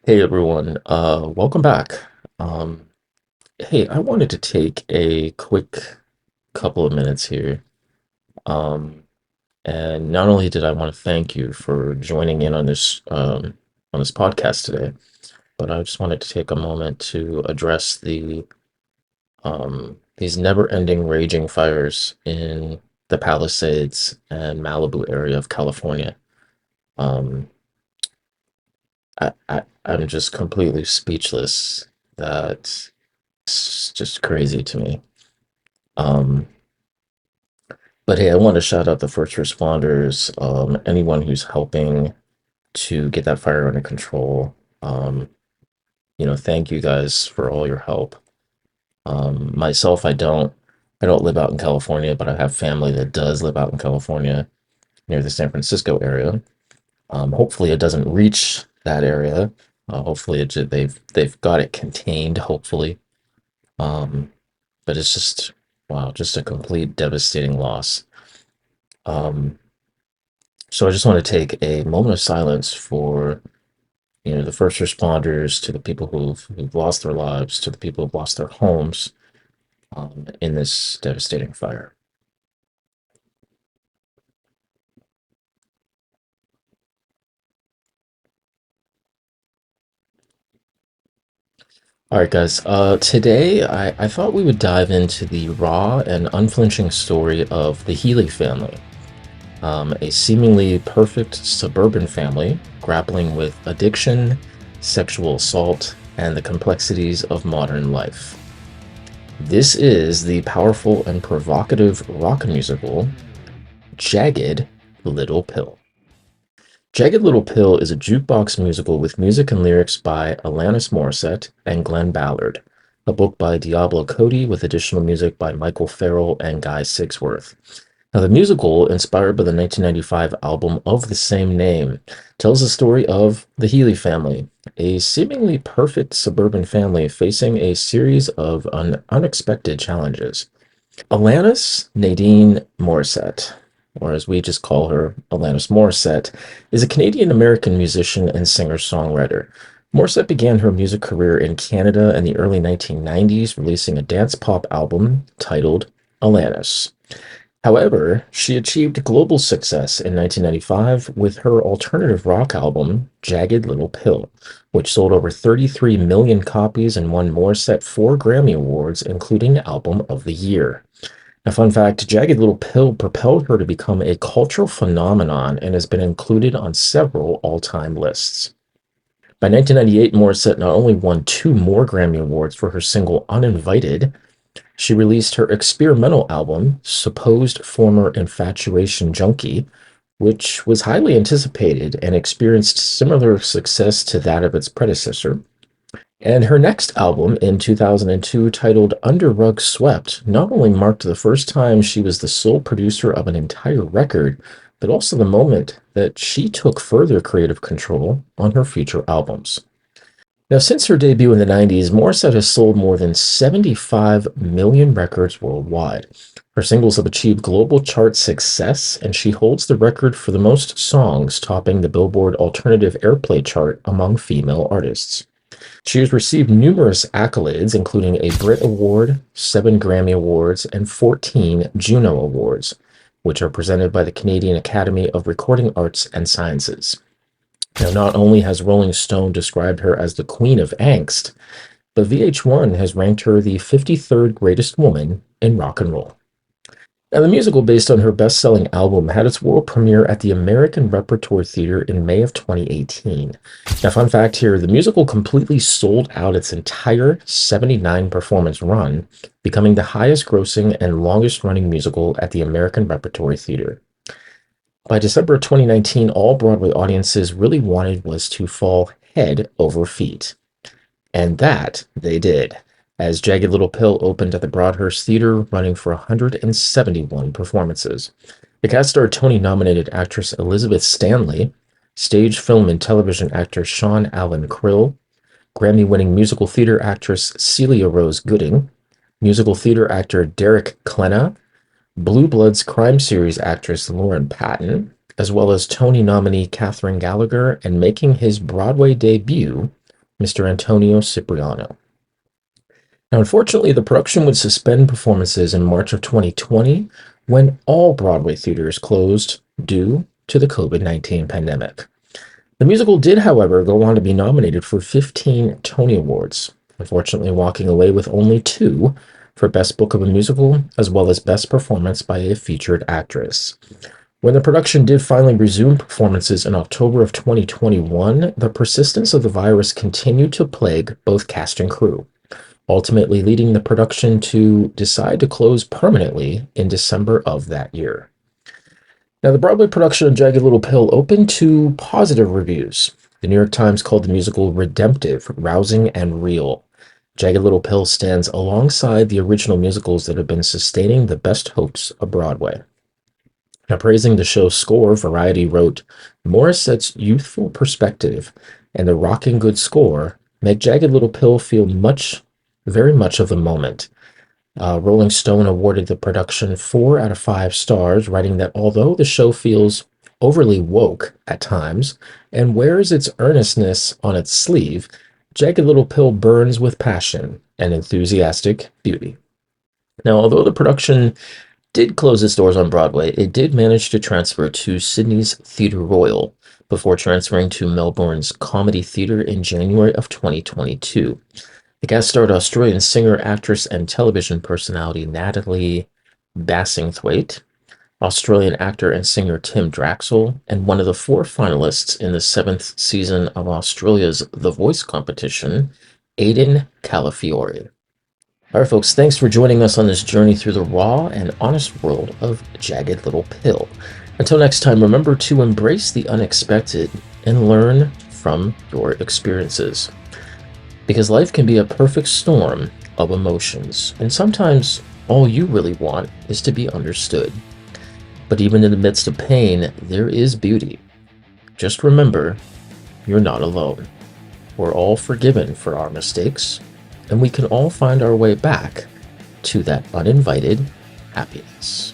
Hey everyone, welcome back. Um, hey, I wanted to take a quick couple of minutes here. Um, and not only did I want to thank you for joining in on this podcast today, but I just wanted to take a moment to address these never-ending raging fires in the Palisades and Malibu area of California. Um, I'm just completely speechless. That It's just crazy to me. Um, but hey, I want to shout out the first responders, anyone who's helping to get that fire under control. Um, thank you guys for all your help. Myself, I don't live out in California, but I have family that does live out in California near the San Francisco area. Hopefully, it doesn't reach that area. Hopefully, they've got it contained. Hopefully, um, but it's just wow, just a complete devastating loss. Um, so I just want to take a moment of silence for, the first responders, to the people who've lost their lives, to the people who've lost their homes in this devastating fire. All right, guys. Today, I thought we would dive into the raw and unflinching story of the Healy family, a seemingly perfect suburban family grappling with addiction, sexual assault, and the complexities of modern life. This is the powerful and provocative rock musical Jagged Little Pill. Jagged Little Pill is a jukebox musical with music and lyrics by Alanis Morissette and Glenn Ballard, a book by Diablo Cody with additional music by Michael Farrell and Guy Sigsworth. Now, the musical, inspired by the 1995 album of the same name, tells the story of the Healy family, a seemingly perfect suburban family facing a series of unexpected challenges. Alanis Nadine Morissette, or as we just call her, Alanis Morissette, is a Canadian American musician and singer songwriter. Morissette began her music career in Canada in the early 1990s, releasing a dance pop album titled Alanis. However, she achieved global success in 1995 with her alternative rock album, Jagged Little Pill, which sold over 33 million copies and won Morissette 4 Grammy Awards, including Album of the Year. A fun fact, Jagged Little Pill propelled her to become a cultural phenomenon and has been included on several all-time lists. By 1998, Morissette not only won 2 more Grammy Awards for her single Uninvited, she released her experimental album, Supposed Former Infatuation Junkie, which was highly anticipated and experienced similar success to that of its predecessor. And her next album in 2002, titled Under Rug Swept, not only marked the first time she was the sole producer of an entire record, but also the moment that she took further creative control on her future albums. Now, since her debut in the 90s, Morissette has sold more than 75 million records worldwide. Her singles have achieved global chart success, and she holds the record for the most songs topping the Billboard Alternative Airplay chart among female artists. She has received numerous accolades, including a Brit Award, 7 Grammy Awards, and 14 Juno Awards, which are presented by the Canadian Academy of Recording Arts and Sciences. Now, not only has Rolling Stone described her as the Queen of Angst, but VH1 has ranked her the 53rd greatest woman in rock and roll. Now, the musical, based on her best-selling album, had its world premiere at the American Repertoire Theater in May of 2018. Now, fun fact here, the musical completely sold out its entire 79-performance run, becoming the highest-grossing and longest-running musical at the American Repertoire Theater. By December of 2019, all Broadway audiences really wanted was to fall head over feet. And that they did, as Jagged Little Pill opened at the Broadhurst Theater, running for 171 performances. The cast starred Tony-nominated actress Elizabeth Stanley, stage, film, and television actor Sean Allen Krill, Grammy-winning musical theater actress Celia Rose Gooding, musical theater actor Derek Klena, Blue Bloods crime series actress Lauren Patton, as well as Tony nominee Katherine Gallagher, and making his Broadway debut, Mr. Antonio Cipriano. Now, unfortunately, the production would suspend performances in March of 2020 when all Broadway theaters closed due to the COVID-19 pandemic. The musical did, however, go on to be nominated for 15 Tony Awards, unfortunately walking away with only 2 for Best Book of a Musical, as well as Best Performance by a Featured Actress. When the production did finally resume performances in October of 2021, the persistence of the virus continued to plague both cast and crew, ultimately leading the production to decide to close permanently in December of that year. Now, the Broadway production of Jagged Little Pill opened to positive reviews. The New York Times called the musical redemptive, rousing, and real. Jagged Little Pill stands alongside the original musicals that have been sustaining the best hopes of Broadway. Now, praising the show's score, Variety wrote, Morissette's youthful perspective and the rocking good score make Jagged Little Pill feel very much of the moment. Rolling Stone awarded the production 4 out of 5 stars, writing that although the show feels overly woke at times and wears its earnestness on its sleeve, Jagged Little Pill burns with passion and enthusiastic beauty. Now, although the production did close its doors on Broadway, it did manage to transfer to Sydney's Theatre Royal before transferring to Melbourne's Comedy Theatre in January of 2022. The cast starred Australian singer, actress, and television personality Natalie Bassingthwaite, Australian actor and singer Tim Draxel, and one of the 4 finalists in the 7th season of Australia's The Voice competition, Aidan Calafiore. All right, folks, thanks for joining us on this journey through the raw and honest world of Jagged Little Pill. Until next time, remember to embrace the unexpected and learn from your experiences. Because life can be a perfect storm of emotions, and sometimes all you really want is to be understood. But even in the midst of pain, there is beauty. Just remember, you're not alone. We're all forgiven for our mistakes, and we can all find our way back to that uninvited happiness.